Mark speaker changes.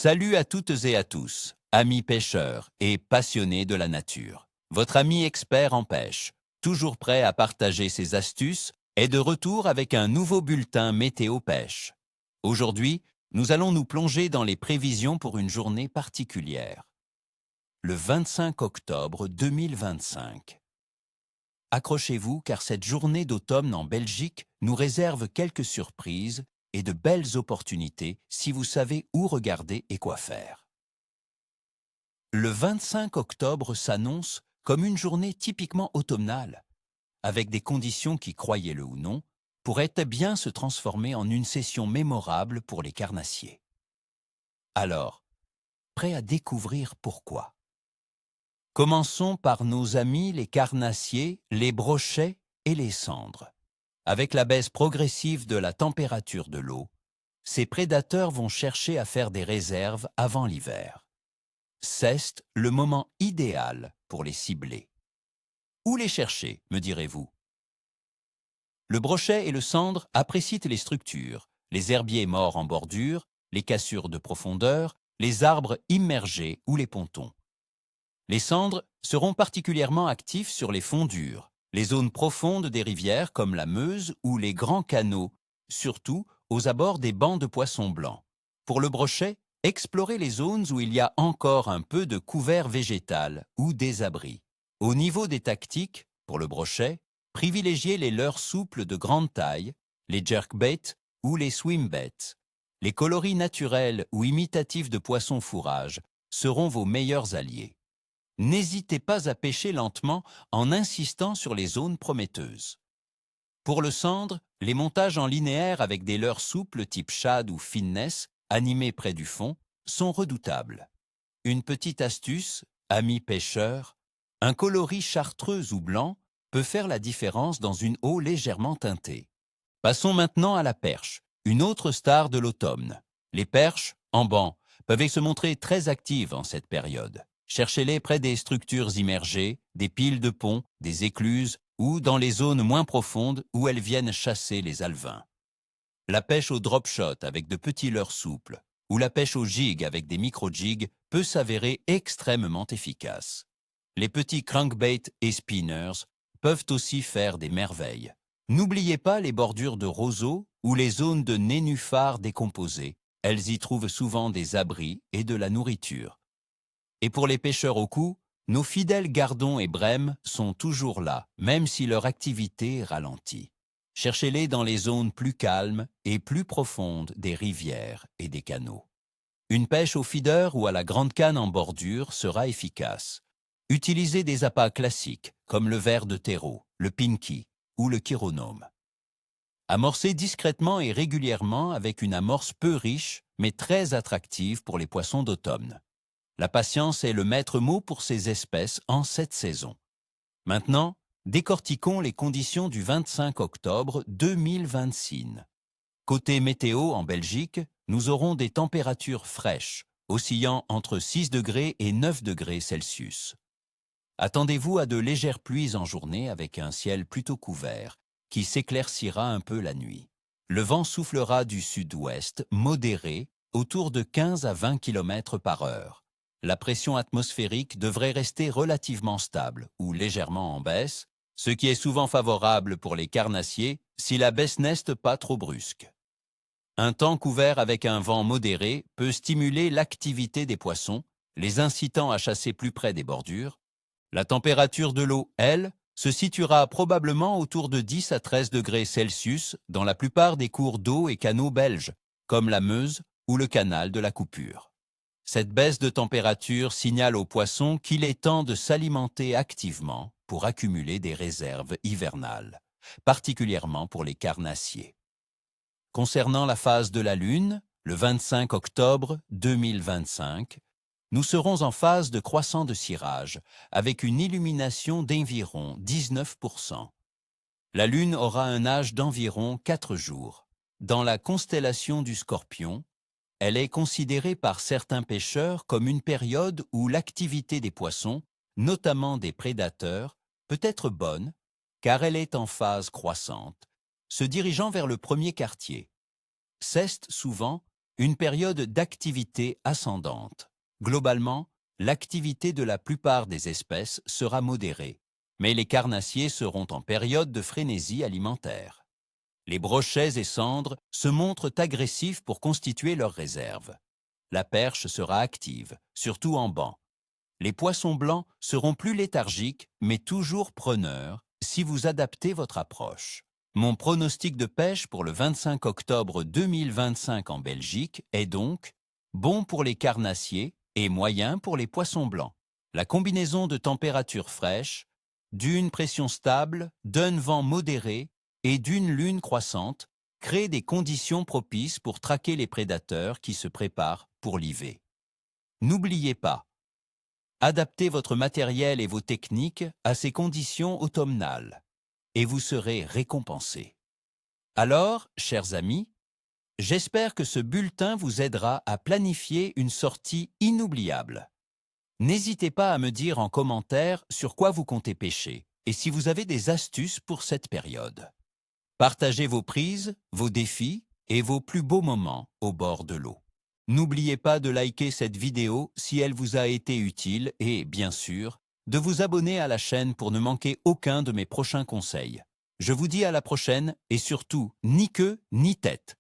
Speaker 1: Salut à toutes et à tous, amis pêcheurs et passionnés de la nature. Votre ami expert en pêche, toujours prêt à partager ses astuces, est de retour avec un nouveau bulletin météo pêche. Aujourd'hui, nous allons nous plonger dans les prévisions pour une journée particulière. Le 25 octobre 2025. Accrochez-vous car cette journée d'automne en Belgique nous réserve quelques surprises et de belles opportunités si vous savez où regarder et quoi faire. Le 25 octobre s'annonce comme une journée typiquement automnale, avec des conditions qui, croyez-le ou non, pourraient bien se transformer en une session mémorable pour les carnassiers. Alors, prêt à découvrir pourquoi? Commençons par nos amis les carnassiers, les brochets et les cendres. Avec la baisse progressive de la température de l'eau, ces prédateurs vont chercher à faire des réserves avant l'hiver. C'est le moment idéal pour les cibler. Où les chercher, me direz-vous? Le brochet et le cendre apprécient les structures, les herbiers morts en bordure, les cassures de profondeur, les arbres immergés ou les pontons. Les cendres seront particulièrement actifs sur les fonds durs, les zones profondes des rivières comme la Meuse ou les grands canaux, surtout aux abords des bancs de poissons blancs. Pour le brochet, explorez les zones où il y a encore un peu de couvert végétal ou des abris. Au niveau des tactiques, pour le brochet, privilégiez les leurres souples de grande taille, les jerkbaits ou les swimbaits. Les coloris naturels ou imitatifs de poissons fourrage seront vos meilleurs alliés. N'hésitez pas à pêcher lentement en insistant sur les zones prometteuses. Pour le cendre, les montages en linéaire avec des leurres souples type shad ou finesse, animés près du fond, sont redoutables. Une petite astuce, amis pêcheurs, un coloris chartreux ou blanc peut faire la différence dans une eau légèrement teintée. Passons maintenant à la perche, une autre star de l'automne. Les perches, en banc, peuvent se montrer très actives en cette période. Cherchez-les près des structures immergées, des piles de ponts, des écluses ou dans les zones moins profondes où elles viennent chasser les alevins. La pêche au drop shot avec de petits leurres souples ou la pêche au jig avec des micro-jigs peut s'avérer extrêmement efficace. Les petits crankbaits et spinners peuvent aussi faire des merveilles. N'oubliez pas les bordures de roseaux ou les zones de nénuphars décomposés. Elles y trouvent souvent des abris et de la nourriture. Et pour les pêcheurs au cou, nos fidèles gardons et brèmes sont toujours là, même si leur activité ralentit. Cherchez-les dans les zones plus calmes et plus profondes des rivières et des canaux. Une pêche au feeder ou à la grande canne en bordure sera efficace. Utilisez des appâts classiques comme le ver de terreau, le pinky ou le chironome. Amorcez discrètement et régulièrement avec une amorce peu riche mais très attractive pour les poissons d'automne. La patience est le maître mot pour ces espèces en cette saison. Maintenant, décortiquons les conditions du 25 octobre 2026. Côté météo en Belgique, nous aurons des températures fraîches, oscillant entre 6 degrés et 9 degrés Celsius. Attendez-vous à de légères pluies en journée avec un ciel plutôt couvert, qui s'éclaircira un peu la nuit. Le vent soufflera du sud-ouest, modéré, autour de 15 à 20 km par heure. La pression atmosphérique devrait rester relativement stable ou légèrement en baisse, ce qui est souvent favorable pour les carnassiers si la baisse n'est pas trop brusque. Un temps couvert avec un vent modéré peut stimuler l'activité des poissons, les incitant à chasser plus près des bordures. La température de l'eau, elle, se situera probablement autour de 10 à 13 degrés Celsius dans la plupart des cours d'eau et canaux belges, comme la Meuse ou le canal de la Coupure. Cette baisse de température signale aux poissons qu'il est temps de s'alimenter activement pour accumuler des réserves hivernales, particulièrement pour les carnassiers. Concernant la phase de la Lune, le 25 octobre 2025, nous serons en phase de croissant de cirrage, avec une illumination d'environ 19%. La Lune aura un âge d'environ 4 jours. Dans la constellation du Scorpion, elle est considérée par certains pêcheurs comme une période où l'activité des poissons, notamment des prédateurs, peut être bonne, car elle est en phase croissante, se dirigeant vers le premier quartier. C'est souvent une période d'activité ascendante. Globalement, l'activité de la plupart des espèces sera modérée, mais les carnassiers seront en période de frénésie alimentaire. Les brochets et cendres se montrent agressifs pour constituer leurs réserves. La perche sera active, surtout en banc. Les poissons blancs seront plus léthargiques, mais toujours preneurs, si vous adaptez votre approche. Mon pronostic de pêche pour le 25 octobre 2025 en Belgique est donc bon pour les carnassiers et moyen pour les poissons blancs. La combinaison de températures fraîches, d'une pression stable, d'un vent modéré et d'une lune croissante crée des conditions propices pour traquer les prédateurs qui se préparent pour l'hiver. N'oubliez pas, adaptez votre matériel et vos techniques à ces conditions automnales et vous serez récompensés. Alors, chers amis, j'espère que ce bulletin vous aidera à planifier une sortie inoubliable. N'hésitez pas à me dire en commentaire sur quoi vous comptez pêcher et si vous avez des astuces pour cette période. Partagez vos prises, vos défis et vos plus beaux moments au bord de l'eau. N'oubliez pas de liker cette vidéo si elle vous a été utile et, bien sûr, de vous abonner à la chaîne pour ne manquer aucun de mes prochains conseils. Je vous dis à la prochaine et surtout, ni queue ni tête.